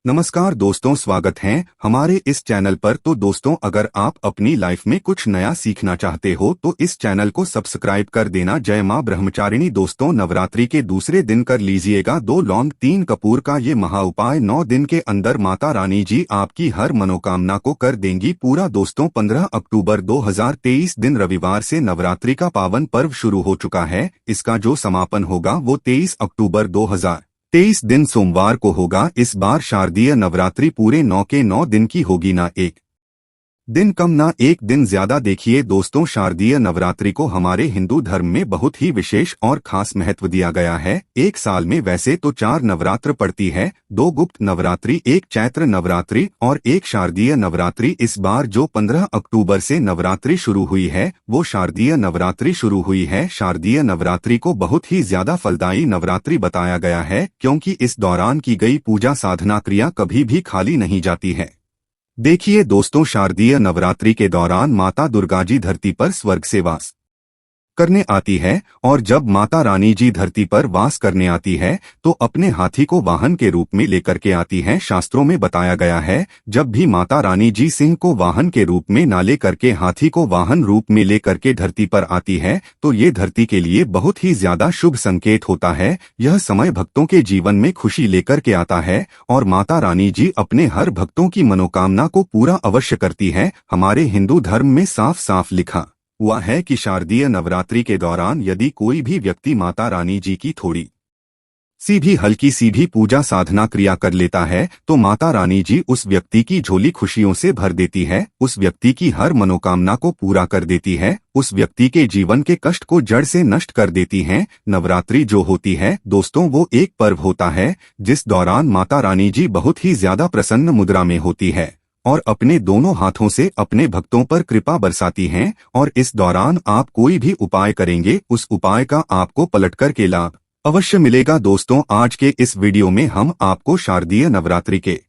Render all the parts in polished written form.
नमस्कार दोस्तों, स्वागत है हमारे इस चैनल पर। तो दोस्तों, अगर आप अपनी लाइफ में कुछ नया सीखना चाहते हो तो इस चैनल को सब्सक्राइब कर देना। जय मां ब्रह्मचारिणी। दोस्तों, नवरात्रि के दूसरे दिन कर लीजिएगा 2 लौंग 3 कपूर का ये महा उपाय। 9 दिन के अंदर माता रानी जी आपकी हर मनोकामना को कर देंगी पूरा। दोस्तों, 15 अक्टूबर 2023 दिन रविवार से नवरात्रि का पावन पर्व शुरू हो चुका है। इसका जो समापन होगा वो 23 अक्टूबर 2023 दिन सोमवार को होगा। इस बार शारदीय नवरात्रि पूरे 9 के 9 दिन की होगी, ना एक दिन कम ना एक दिन ज्यादा। देखिए दोस्तों, शारदीय नवरात्रि को हमारे हिंदू धर्म में बहुत ही विशेष और खास महत्व दिया गया है। एक साल में वैसे तो 4 नवरात्र पड़ती है, 2 गुप्त नवरात्रि, 1 चैत्र नवरात्रि और 1 शारदीय नवरात्रि। इस बार जो 15 अक्टूबर से नवरात्रि शुरू हुई है वो शारदीय नवरात्रि शुरू हुई है। शारदीय नवरात्रि को बहुत ही ज्यादा फलदायी नवरात्रि बताया गया है, क्योंकि इस दौरान की गई पूजा साधना क्रिया कभी भी खाली नहीं जाती है। देखिए दोस्तों, शारदीय नवरात्रि के दौरान माता दुर्गा जी धरती पर स्वर्ग से वास करने आती है, और जब माता रानी जी धरती पर वास करने आती है तो अपने हाथी को वाहन के रूप में लेकर के आती है। शास्त्रों में बताया गया है, जब भी माता रानी जी सिंह को वाहन के रूप में ना लेकर के हाथी को वाहन रूप में लेकर के धरती पर आती है तो ये धरती के लिए बहुत ही ज्यादा शुभ संकेत होता है। यह समय भक्तों के जीवन में खुशी लेकर के आता है और माता रानी जी अपने हर भक्तों की मनोकामना को पूरा अवश्य करती है। हमारे हिंदू धर्म में साफ साफ लिखा हुआ है कि शारदीय नवरात्रि के दौरान यदि कोई भी व्यक्ति माता रानी जी की थोड़ी सी भी हल्की सी भी पूजा साधना क्रिया कर लेता है तो माता रानी जी उस व्यक्ति की झोली खुशियों से भर देती है, उस व्यक्ति की हर मनोकामना को पूरा कर देती है, उस व्यक्ति के जीवन के कष्ट को जड़ से नष्ट कर देती है। नवरात्रि जो होती है दोस्तों, वो एक पर्व होता है जिस दौरान माता रानी जी बहुत ही ज्यादा प्रसन्न मुद्रा में होती है और अपने दोनों हाथों से अपने भक्तों पर कृपा बरसाती हैं। और इस दौरान आप कोई भी उपाय करेंगे, उस उपाय का आपको पलटकर के लाभ अवश्य मिलेगा। दोस्तों, आज के इस वीडियो में हम आपको शारदीय नवरात्रि के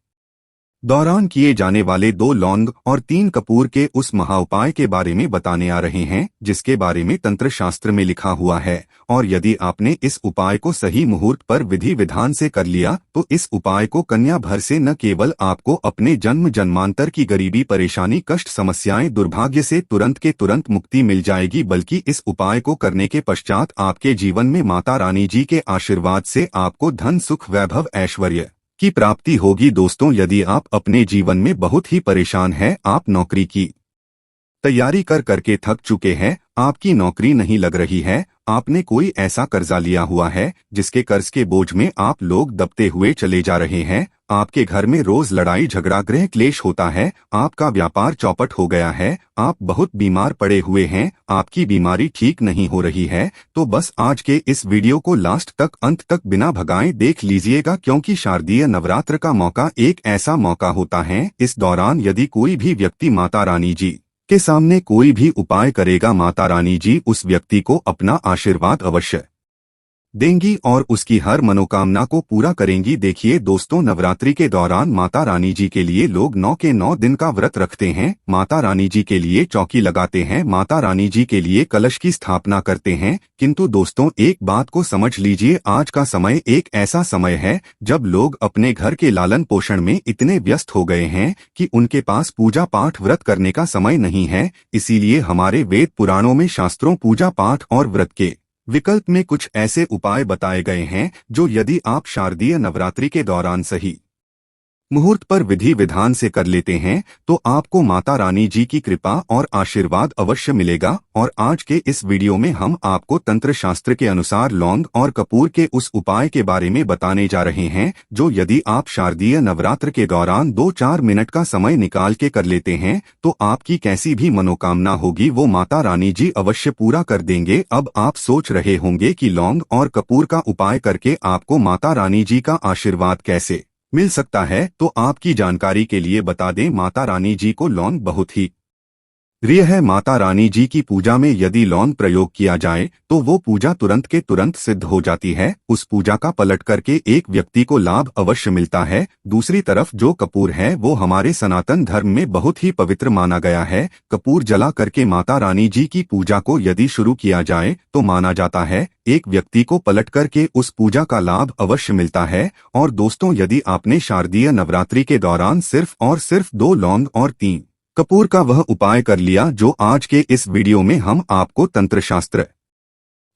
दौरान किए जाने वाले 2 लौंग और 3 कपूर के उस महाउपाय के बारे में बताने आ रहे हैं, जिसके बारे में तंत्र शास्त्र में लिखा हुआ है। और यदि आपने इस उपाय को सही मुहूर्त पर विधि विधान से कर लिया तो इस उपाय को कन्या भर से न केवल आपको अपने जन्म जन्मांतर की गरीबी, परेशानी, कष्ट, समस्याएं, दुर्भाग्य से तुरंत के तुरंत मुक्ति मिल जाएगी, बल्कि इस उपाय को करने के पश्चात आपके जीवन में माता रानी जी के आशीर्वाद से आपको धन, सुख, वैभव, ऐश्वर्य की प्राप्ति होगी। दोस्तों, यदि आप अपने जीवन में बहुत ही परेशान हैं, आप नौकरी की तैयारी कर करके थक चुके हैं, आपकी नौकरी नहीं लग रही है, आपने कोई ऐसा कर्जा लिया हुआ है जिसके कर्ज के बोझ में आप लोग दबते हुए चले जा रहे हैं, आपके घर में रोज लड़ाई झगड़ा, गृह क्लेश होता है, आपका व्यापार चौपट हो गया है, आप बहुत बीमार पड़े हुए हैं, आपकी बीमारी ठीक नहीं हो रही है, तो बस आज के इस वीडियो को लास्ट तक, अंत तक बिना भगाए देख लीजिएगा, क्योंकि शारदीय नवरात्र का मौका एक ऐसा मौका होता है। इस दौरान यदि कोई भी व्यक्ति माता रानी जी के सामने कोई भी उपाय करेगा, माता रानी जी उस व्यक्ति को अपना आशीर्वाद अवश्य देंगी और उसकी हर मनोकामना को पूरा करेंगी। देखिए दोस्तों, नवरात्रि के दौरान माता रानी जी के लिए लोग 9 के 9 दिन का व्रत रखते हैं, माता रानी जी के लिए चौकी लगाते हैं, माता रानी जी के लिए कलश की स्थापना करते हैं। किंतु दोस्तों, एक बात को समझ लीजिए, आज का समय एक ऐसा समय है जब लोग अपने घर के लालन पोषण में इतने व्यस्त हो गए हैं कि उनके पास पूजा पाठ व्रत करने का समय नहीं है। इसीलिए हमारे वेद पुराणों में, शास्त्रों, पूजा पाठ और व्रत के विकल्प में कुछ ऐसे उपाय बताए गए हैं जो यदि आप शारदीय नवरात्रि के दौरान सही मुहूर्त पर विधि विधान से कर लेते हैं तो आपको माता रानी जी की कृपा और आशीर्वाद अवश्य मिलेगा। और आज के इस वीडियो में हम आपको तंत्र शास्त्र के अनुसार लौंग और कपूर के उस उपाय के बारे में बताने जा रहे हैं जो यदि आप शारदीय नवरात्र के दौरान 2-4 मिनट का समय निकाल के कर लेते हैं तो आपकी कैसी भी मनोकामना होगी वो माता रानी जी अवश्य पूरा कर देंगे। अब आप सोच रहे होंगे कि लौंग और कपूर का उपाय करके आपको माता रानी जी का आशीर्वाद कैसे मिल सकता है, तो आपकी जानकारी के लिए बता दें, माता रानी जी को लौंग बहुत ही रिय है माता रानी जी की पूजा में यदि लौंग प्रयोग किया जाए तो वो पूजा तुरंत के तुरंत सिद्ध हो जाती है। उस पूजा का पलट करके एक व्यक्ति को लाभ अवश्य मिलता है। दूसरी तरफ जो कपूर है वो हमारे सनातन धर्म में बहुत ही पवित्र माना गया है। कपूर जला करके माता रानी जी की पूजा को यदि शुरू किया जाए तो माना जाता है एक व्यक्ति को पलट करके उस पूजा का लाभ अवश्य मिलता है। और दोस्तों, यदि आपने शारदीय नवरात्रि के दौरान सिर्फ और सिर्फ 2 लौंग और 3 कपूर का वह उपाय कर लिया जो आज के इस वीडियो में हम आपको तंत्र शास्त्र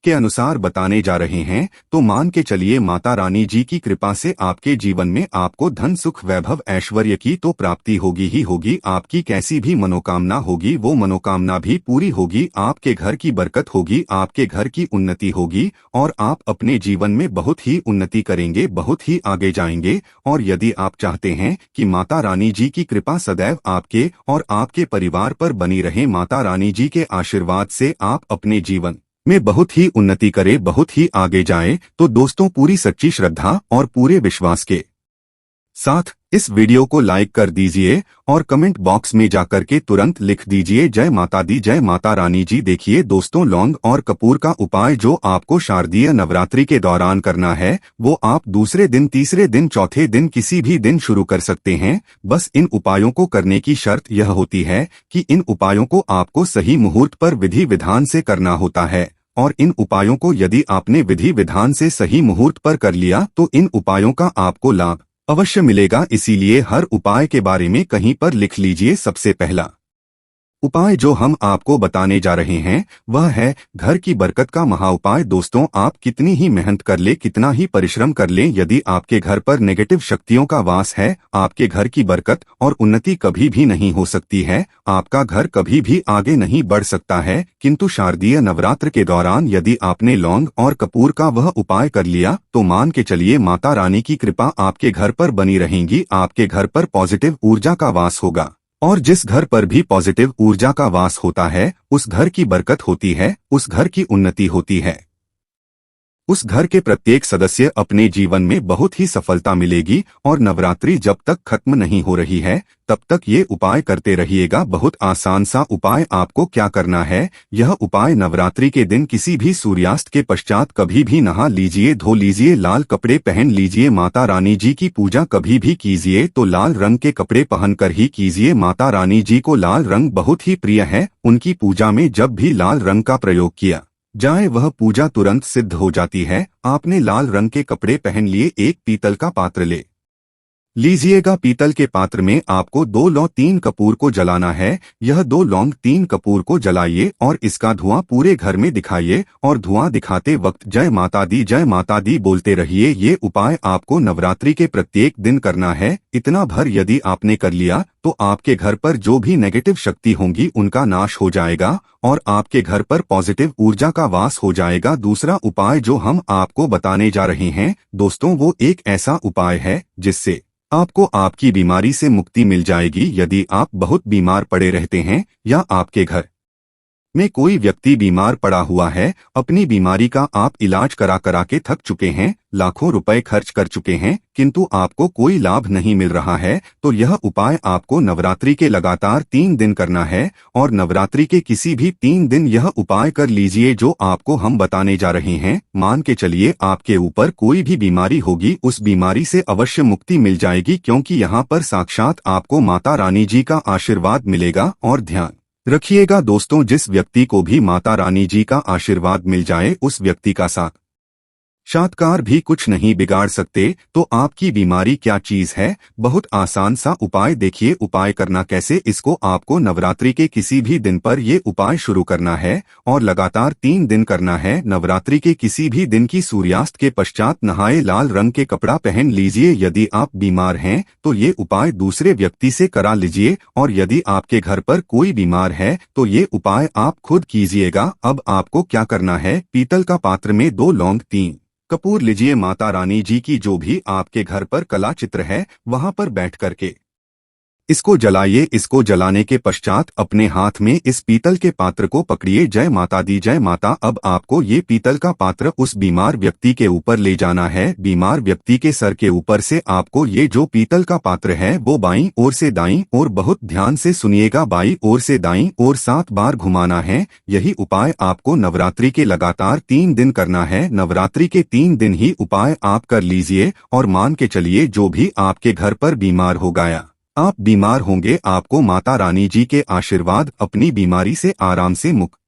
के अनुसार बताने जा रहे हैं, तो मान के चलिए माता रानी जी की कृपा से आपके जीवन में आपको धन सुख वैभव ऐश्वर्य की तो प्राप्ति होगी ही होगी। आपकी कैसी भी मनोकामना होगी वो मनोकामना भी पूरी होगी। आपके घर की बरकत होगी, आपके घर की उन्नति होगी और आप अपने जीवन में बहुत ही उन्नति करेंगे, बहुत ही आगे जाएंगे। और यदि आप चाहते हैं कि माता रानी जी की कृपा सदैव आपके और आपके परिवार पर बनी रहे, माता रानी जी के आशीर्वाद से आप अपने जीवन में बहुत ही उन्नति करे, बहुत ही आगे जाए, तो दोस्तों पूरी सच्ची श्रद्धा और पूरे विश्वास के साथ इस वीडियो को लाइक कर दीजिए और कमेंट बॉक्स में जाकर के तुरंत लिख दीजिए जय माता दी, जय माता रानी जी। देखिए दोस्तों, लौंग और कपूर का उपाय जो आपको शारदीय नवरात्रि के दौरान करना है वो आप दूसरे दिन, तीसरे दिन, चौथे दिन, किसी भी दिन शुरू कर सकते हैं। बस इन उपायों को करने की शर्त यह होती है कि इन उपायों को आपको सही मुहूर्त पर विधि विधान से करना होता है। और इन उपायों को यदि आपने विधि विधान से सही मुहूर्त पर कर लिया तो इन उपायों का आपको लाभ अवश्य मिलेगा। इसीलिए हर उपाय के बारे में कहीं पर लिख लीजिए। सबसे पहला उपाय जो हम आपको बताने जा रहे हैं वह है घर की बरकत का महा उपाय। दोस्तों, आप कितनी ही मेहनत कर ले, कितना ही परिश्रम कर लें, यदि आपके घर पर नेगेटिव शक्तियों का वास है, आपके घर की बरकत और उन्नति कभी भी नहीं हो सकती है। आपका घर कभी भी आगे नहीं बढ़ सकता है। किंतु शारदीय नवरात्र के दौरान यदि आपने लौंग और कपूर का वह उपाय कर लिया तो मान के चलिए माता रानी की कृपा आपके घर पर बनी रहेगी। आपके घर पर पॉजिटिव ऊर्जा का वास होगा और जिस घर पर भी पॉजिटिव ऊर्जा का वास होता है उस घर की बरकत होती है, उस घर की उन्नति होती है। उस घर के प्रत्येक सदस्य अपने जीवन में बहुत ही सफलता मिलेगी। और नवरात्रि जब तक खत्म नहीं हो रही है तब तक ये उपाय करते रहिएगा। बहुत आसान सा उपाय। आपको क्या करना है, यह उपाय नवरात्रि के दिन किसी भी सूर्यास्त के पश्चात कभी भी नहा लीजिए, धो लीजिए, लाल कपड़े पहन लीजिए। माता रानी जी की पूजा कभी भी कीजिए तो लाल रंग के कपड़े पहनकर ही कीजिए। माता रानी जी को लाल रंग बहुत ही प्रिय है। उनकी पूजा में जब भी लाल रंग का प्रयोग किया जाए वह पूजा तुरंत सिद्ध हो जाती है। आपने लाल रंग के कपड़े पहन लिए, एक पीतल का पात्र ले लीजिएगा। पीतल के पात्र में आपको 2 लौंग 3 कपूर को जलाना है। यह 2 लौंग 3 कपूर को जलाइए और इसका धुआं पूरे घर में दिखाइए और धुआं दिखाते वक्त जय माता दी बोलते रहिए। ये उपाय आपको नवरात्रि के प्रत्येक दिन करना है। इतना भर यदि आपने कर लिया तो आपके घर पर जो भी नेगेटिव शक्ति होंगी उनका नाश हो जाएगा और आपके घर पर पॉजिटिव ऊर्जा का वास हो जाएगा। दूसरा उपाय जो हम आपको बताने जा रहे हैं दोस्तों वो एक ऐसा उपाय है जिससे आपको आपकी बीमारी से मुक्ति मिल जाएगी। यदि आप बहुत बीमार पड़े रहते हैं या आपके घर में कोई व्यक्ति बीमार पड़ा हुआ है, अपनी बीमारी का आप इलाज करा करा के थक चुके हैं, लाखों रुपए खर्च कर चुके हैं, किंतु आपको कोई लाभ नहीं मिल रहा है, तो यह उपाय आपको नवरात्रि के लगातार 3 दिन करना है। और नवरात्रि के किसी भी 3 दिन यह उपाय कर लीजिए जो आपको हम बताने जा रहे हैं। मान के चलिए आपके ऊपर कोई भी बीमारी होगी, उस बीमारी से अवश्य मुक्ति मिल जाएगी, क्योंकि यहाँ पर साक्षात आपको माता रानी जी का आशीर्वाद मिलेगा। और ध्यान रखिएगा दोस्तों, जिस व्यक्ति को भी माता रानी जी का आशीर्वाद मिल जाए उस व्यक्ति का साक्षात्कार भी कुछ नहीं बिगाड़ सकते। तो आपकी बीमारी क्या चीज है, बहुत आसान सा उपाय। देखिए उपाय करना कैसे। इसको आपको नवरात्रि के किसी भी दिन पर ये उपाय शुरू करना है और लगातार 3 दिन करना है। नवरात्रि के किसी भी दिन की सूर्यास्त के पश्चात नहाए, लाल रंग के कपड़ा पहन लीजिए। यदि आप बीमार हैं तो ये उपाय दूसरे व्यक्ति से करा लीजिए और यदि आपके घर पर कोई बीमार है तो ये उपाय आप खुद कीजिएगा। अब आपको क्या करना है, पीतल का पात्र में 2 लौंग 3 कपूर लीजिए। माता रानी जी की जो भी आपके घर पर कला चित्र है वहां पर बैठ करके इसको जलाइए। इसको जलाने के पश्चात अपने हाथ में इस पीतल के पात्र को पकड़िए। जय माता दी, जय माता। अब आपको ये पीतल का पात्र उस बीमार व्यक्ति के ऊपर ले जाना है। बीमार व्यक्ति के सर के ऊपर से आपको ये जो पीतल का पात्र है वो बाईं ओर से दाईं ओर, बहुत ध्यान से सुनिएगा, बाईं ओर से दाईं ओर 7 बार घुमाना है। यही उपाय आपको नवरात्रि के लगातार 3 दिन करना है। नवरात्रि के 3 दिन ही उपाय आप कर लीजिए और मान के चलिए जो भी आपके घर पर बीमार हो गया, आप बीमार होंगे, आपको माता रानी जी के आशीर्वाद, अपनी बीमारी से आराम से मुक्ति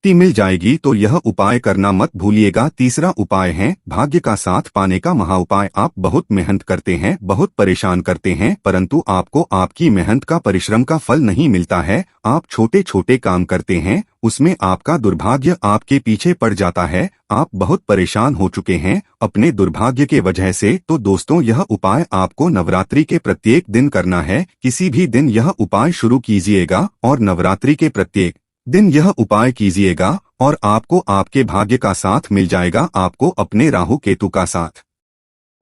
मिल जाएगी। तो यह उपाय करना मत भूलिएगा। तीसरा उपाय है भाग्य का साथ पाने का महा उपाय। आप बहुत मेहनत करते हैं, बहुत परेशान करते हैं, परंतु आपको आपकी मेहनत का, परिश्रम का फल नहीं मिलता है। आप छोटे छोटे काम करते हैं, उसमें आपका दुर्भाग्य आपके पीछे पड़ जाता है। आप बहुत परेशान हो चुके हैं अपने दुर्भाग्य के वजह से। तो दोस्तों, यह उपाय आपको नवरात्रि के प्रत्येक दिन करना है। किसी भी दिन यह उपाय शुरू कीजिएगा और नवरात्रि के प्रत्येक दिन यह उपाय कीजिएगा और आपको आपके भाग्य का साथ मिल जाएगा। आपको अपने राहु केतु का साथ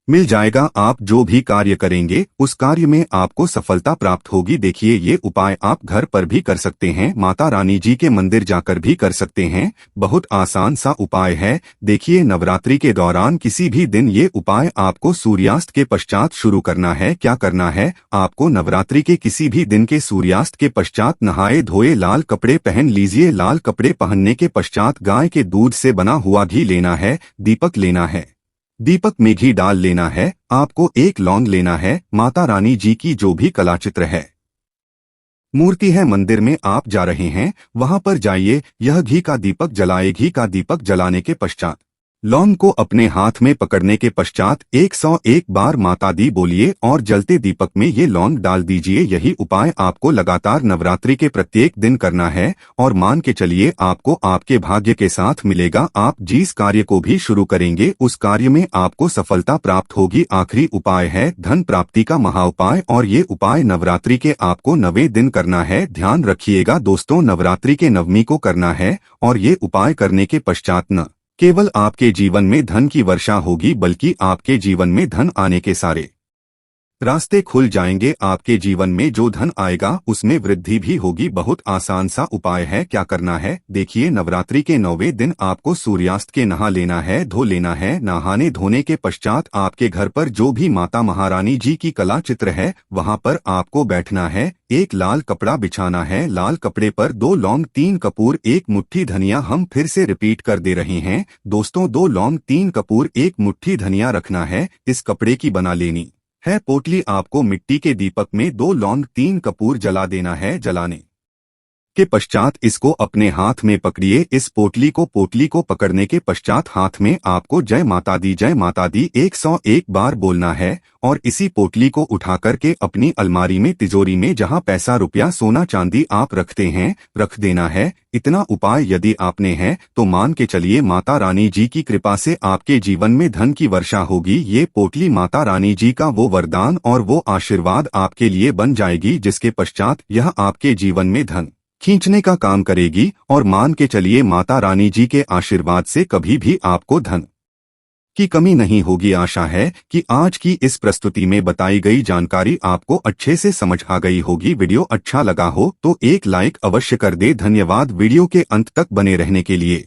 मिल जाएगा। आप जो भी कार्य करेंगे उस कार्य में आपको सफलता प्राप्त होगी। देखिए, ये उपाय आप घर पर भी कर सकते हैं, माता रानी जी के मंदिर जाकर भी कर सकते हैं। बहुत आसान सा उपाय है। देखिए, नवरात्रि के दौरान किसी भी दिन ये उपाय आपको सूर्यास्त के पश्चात शुरू करना है। क्या करना है, आपको नवरात्रि के किसी भी दिन के सूर्यास्त के पश्चात नहाए धोए लाल कपड़े पहन लीजिए। लाल कपड़े पहनने के पश्चात गाय के दूध से बना हुआ घी लेना है, दीपक लेना है, दीपक में घी डाल लेना है। आपको एक लौंग लेना है। माता रानी जी की जो भी कलाचित्र है, मूर्ति है, मंदिर में आप जा रहे हैं, वहां पर जाइए, यह घी का दीपक जलाए। घी का दीपक जलाने के पश्चात लौंग को अपने हाथ में पकड़ने के पश्चात 101 बार माता दी बोलिए और जलते दीपक में ये लौंग डाल दीजिए। यही उपाय आपको लगातार नवरात्रि के प्रत्येक दिन करना है और मान के चलिए आपको आपके भाग्य के साथ मिलेगा। आप जिस कार्य को भी शुरू करेंगे उस कार्य में आपको सफलता प्राप्त होगी। आखिरी उपाय है धन प्राप्ति का महा उपाय और ये उपाय नवरात्रि के आपको 9वें दिन करना है। ध्यान रखिएगा दोस्तों, नवरात्रि के 9वीं को करना है और ये उपाय करने के पश्चात न केवल आपके जीवन में धन की वर्षा होगी बल्कि आपके जीवन में धन आने के सारे रास्ते खुल जाएंगे। आपके जीवन में जो धन आएगा उसमें वृद्धि भी होगी। बहुत आसान सा उपाय है। क्या करना है, देखिए, नवरात्रि के 9वें दिन आपको सूर्यास्त के नहा लेना है, धो लेना है। नहाने धोने के पश्चात आपके घर पर जो भी माता महारानी जी की कला चित्र है वहां पर आपको बैठना है। एक लाल कपड़ा बिछाना है, लाल कपड़े पर 2 लौंग, 3 कपूर, 1 मुट्ठी धनिया। हम फिर से रिपीट कर दे रहे हैं दोस्तों, 2 लौंग, 3 कपूर, 1 मुट्ठी धनिया रखना है। इस कपड़े की बना लेनी है पोटली। आपको मिट्टी के दीपक में 2 लौंग, 3 कपूर जला देना है। जलाने के पश्चात इसको अपने हाथ में पकड़िए। इस पोटली को पकड़ने के पश्चात हाथ में आपको जय माता दी, जय माता दी 101 बार बोलना है और इसी पोटली को उठा करके अपनी अलमारी में, तिजोरी में, जहां पैसा, रुपया, सोना चांदी आप रखते हैं, रख देना है। इतना उपाय यदि आपने है तो मान के चलिए माता रानी जी की कृपा से आपके जीवन में धन की वर्षा होगी। ये पोटली माता रानी जी का वो वरदान और वो आशीर्वाद आपके लिए बन जाएगी जिसके पश्चात यह आपके जीवन में धन खींचने का काम करेगी और मान के चलिए माता रानी जी के आशीर्वाद से कभी भी आपको धन की कमी नहीं होगी। आशा है कि आज की इस प्रस्तुति में बताई गई जानकारी आपको अच्छे से समझ आ गई होगी। वीडियो अच्छा लगा हो तो एक लाइक अवश्य कर दे। धन्यवाद वीडियो के अंत तक बने रहने के लिए।